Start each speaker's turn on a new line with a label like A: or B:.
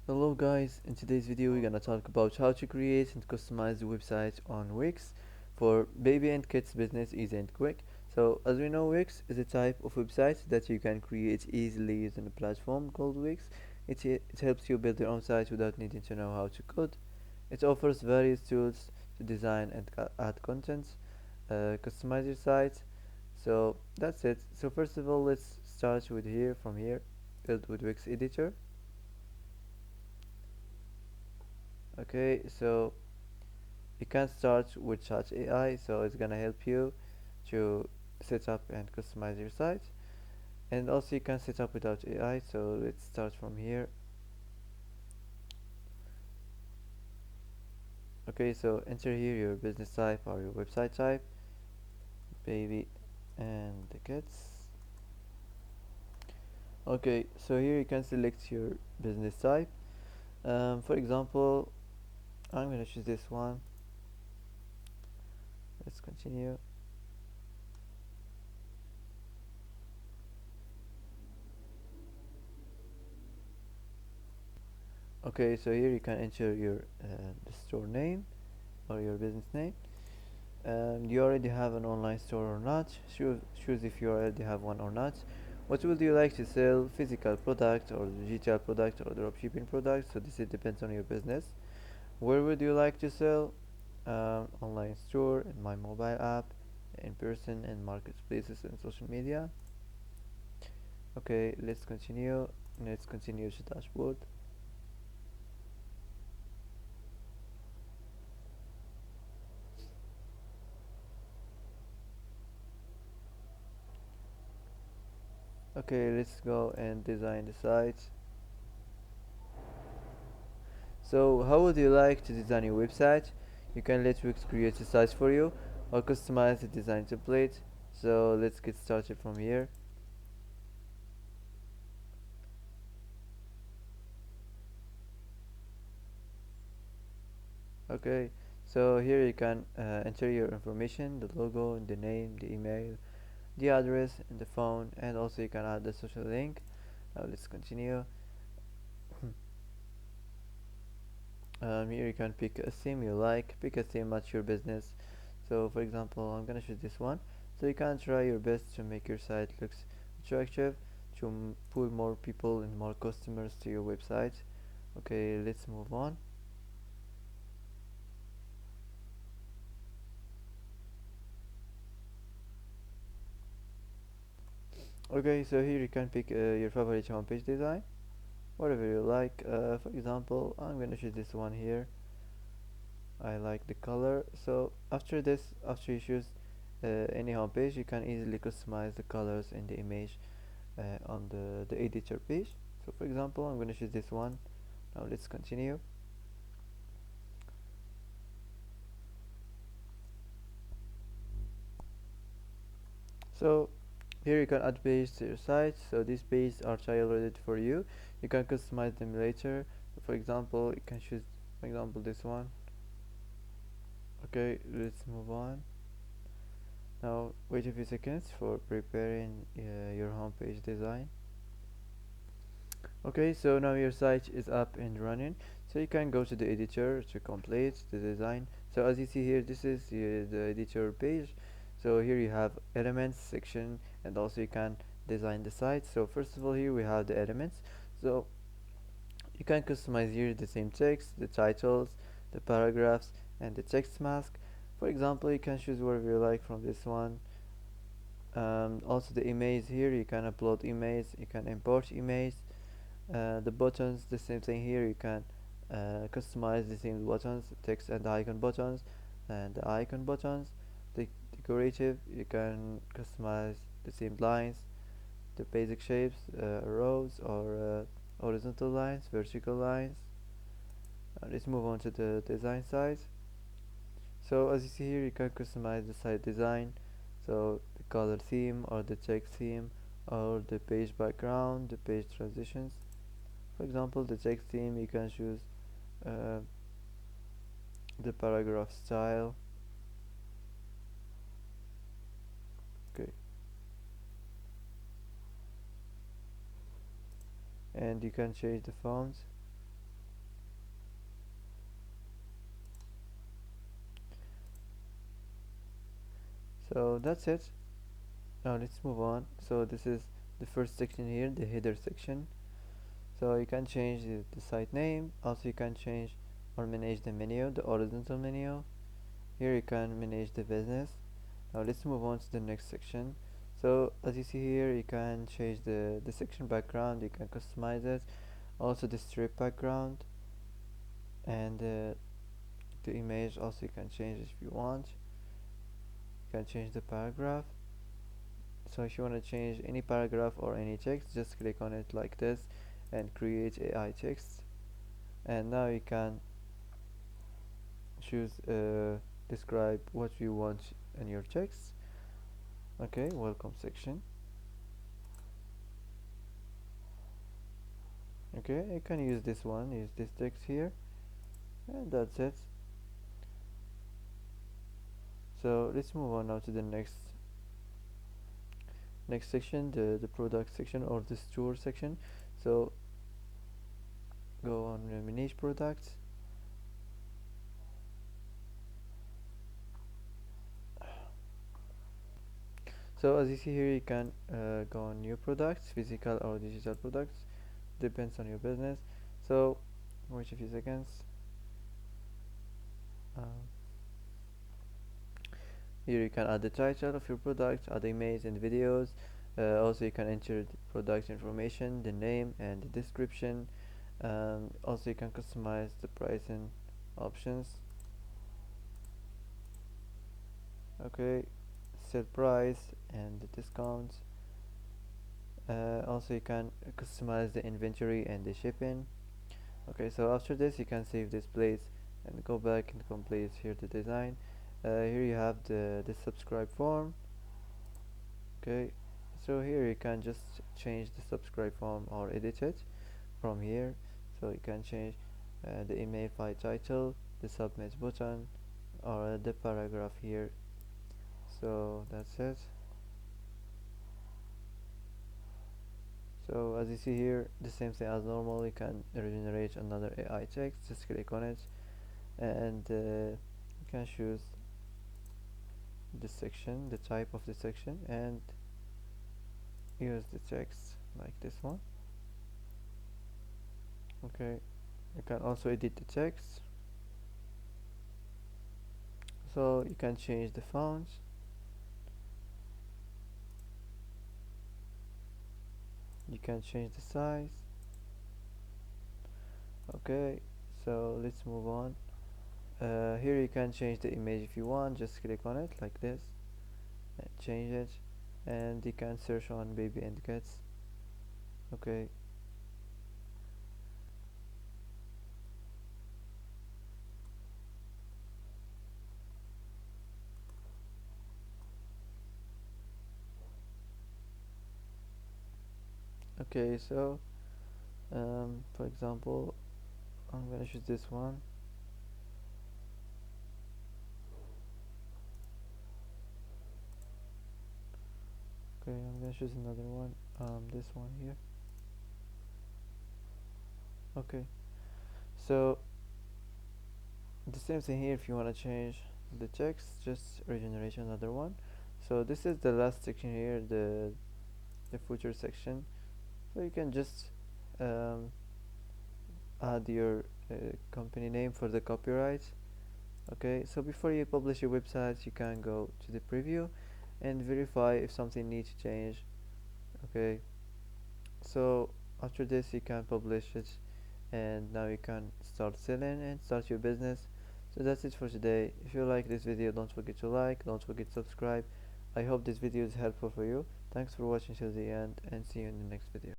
A: Hello guys, in today's video we're gonna talk about how to create and customize the website on Wix for baby and kids business easy and quick. So as we know, Wix is a type of website that you can create easily using a platform called Wix. It helps you build your own site without needing to know how to code. It offers various tools to design and add content, customize your site. So that's it. So first of all, let's start with from here, build with Wix editor. Okay, so you can start with Chat AI, so it's gonna help you to set up and customize your site. And also you can set up without AI, so let's start from here. Okay, so enter here your business type or your website type, baby and the kids. Okay, so here you can select your business type. For example, I'm gonna choose this one. Let's continue. Okay, so here you can enter your the store name or your business name. Do you already have an online store or not? Choose if you already have one or not. What would you like to sell? Physical product or digital product or dropshipping product? So this depends on your business. Where would you like to sell? Online store, in my mobile app, in person, in marketplaces and social media. Okay, let's continue. Let's continue to dashboard. Okay, let's go and design the site. So how would you like to design your website? You can let Wix create a site for you or customize the design template. So let's get started from here. Okay, so here you can enter your information, the logo, the name, the email, the address, and the phone, and also you can add the social link. Now let's continue. Here you can pick a theme you like, pick a theme at your business. So for example, I'm gonna choose this one. So you can try your best to make your site looks attractive, to pull more people and more customers to your website. Okay, let's move on. Okay, so here you can pick your favorite homepage design, whatever you like. For example, I'm gonna choose this one here. I like the color. So after this, after you choose any homepage, you can easily customize the colors and the image on the editor page. So for example, I'm going to choose this one. Now let's continue. So here you can add pages to your site. So these pages are tailored for you. You can customize them later. For example, you can choose, for example, this one. Okay, let's move on. Now wait a few seconds for preparing your homepage design. Okay, so now your site is up and running, so you can go to the editor to complete the design. So as you see here, this is the editor page. So here you have elements section, and also you can design the site. So first of all, here we have the elements. So you can customize here the same text, the titles, the paragraphs, and the text mask. For example, you can choose whatever you like from this one. Also the image, here you can upload image, you can import image. The buttons, the same thing here. You can customize the same buttons, text and icon buttons, and the icon buttons. The decorative, you can customize the same lines, the basic shapes, rows or horizontal lines, vertical lines. Let's move on to the design side. So as you see here, you can customize the site design, so the color theme or the text theme or the page background, the page transitions. For example, the text theme, you can choose uh, the paragraph style. Okay, and you can change the fonts. So that's it. Now let's move on. So this is the first section here, the header section. So you can change the site name. Also you can change or manage the menu, the horizontal menu. Here you can manage the business. Now let's move on to the next section. So as you see here, you can change the section background. You can customize it. Also the strip background and the image. Also you can change it if you want. You can change the paragraph. So if you want to change any paragraph or any text, just click on it like this and create AI text. And now you can choose describe what you want in your text. Okay, welcome section. Okay, you can use this one, use this text here, and that's it. So let's move on now to the next section, the product section or the store section. So go on manage products. So as you see here, you can go on new products, physical or digital products, depends on your business. So wait a few seconds. um, Here you can add the title of your product, add images and videos. Also you can enter the product information, the name and the description. Also you can customize the pricing options. Okay, set price and the discounts. Also you can customize the inventory and the shipping. Okay, so after this you can save this place and go back and complete here the design. Here you have the subscribe form. Okay, so here you can just change the subscribe form or edit it from here. So you can change the email file title, the submit button, or the paragraph here. So that's it. So as you see here, the same thing as normal. You can regenerate another AI text. Just click on it and you can choose the section, the type of the section, and use the text like this one. Okay, you can also edit the text. So you can change the font. You can change the size. Okay, so let's move on. Here you can change the image if you want. Just click on it like this and change it, and you can search on baby and cats. Okay, okay, so for example, I'm gonna choose this one. Okay, I'm gonna choose another one, this one here. Okay, so the same thing here. If you want to change the text, just regenerate another one. So this is the last section here, the footer section. So you can just um, add your company name for the copyright. Okay, so before you publish your website, you can go to the preview and verify if something needs to change. Okay, so after this you can publish it, and now you can start selling and start your business. So that's it for today. If you like this video, don't forget to like, don't forget to subscribe. I hope this video is helpful for you. Thanks for watching till the end, and see you in the next video.